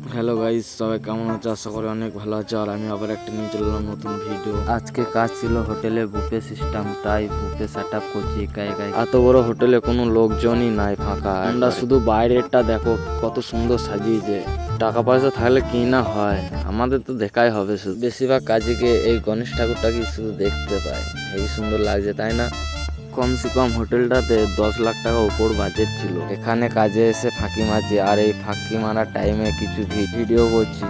Hello guys, সবাই কেমন আছো? আশা করি অনেক ভালো আছো। আর আমি আবার একটা নিয়ে চললাম নতুন ভিডিও। আজকে কাজ ছিল হোটেলে বুফে সিস্টেম, তাই বুফে সেট আপ করছি একা একাই। এত বড় হোটেলে কোনো লোকজনই নাই, ফাঁকা। আমরা শুধু বাইরেরটা দেখো কত সুন্দর সাজিয়েছে। টাকা পয়সা থাকলে কি না হয়, আমাদের তো দেখাই হবে। শুধু বেশিরভাগ কাজীকে এই গণেশ ঠাকুরটাকে শুধু দেখতে পায়, এই সুন্দর লাগছে তাই না? কমসে কম হোটেলটাতে 10 লাখ টাকা উপর বাজেট ছিল। এখানে কাজে এসে ফাঁকি মারছি, আর এই ফাঁকি মারার টাইমে কিছু ভিডিও করছি।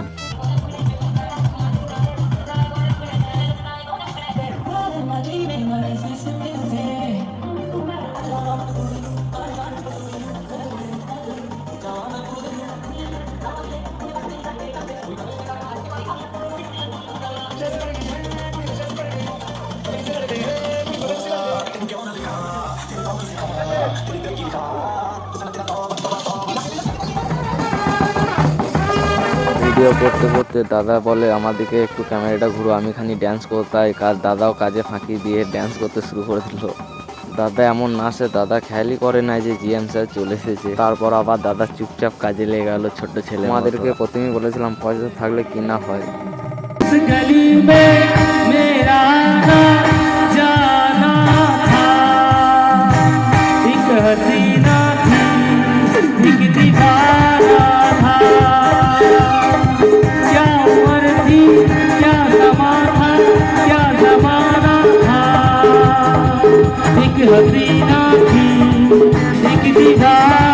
ভিডিও করতে করতে দাদা বলে আমাদেরকে একটু ক্যামেরাটা ঘুরো, আমি খানি ড্যান্স করতাই। দাদাও কাজে ফাঁকি দিয়ে ড্যান্স করতে শুরু করে দিল। দাদা এমন নাচে, দাদা খেয়ালই করে নাই যে জিএম স্যার চলে এসেছে। তারপর আবার দাদা চুপচাপ কাজে লেগে গেল ছোট্ট ছেলে। আমাদেরকে প্রথমেই বলেছিলাম পয়সা থাকলে কি না হয়। हसीना थी एक दीवाना।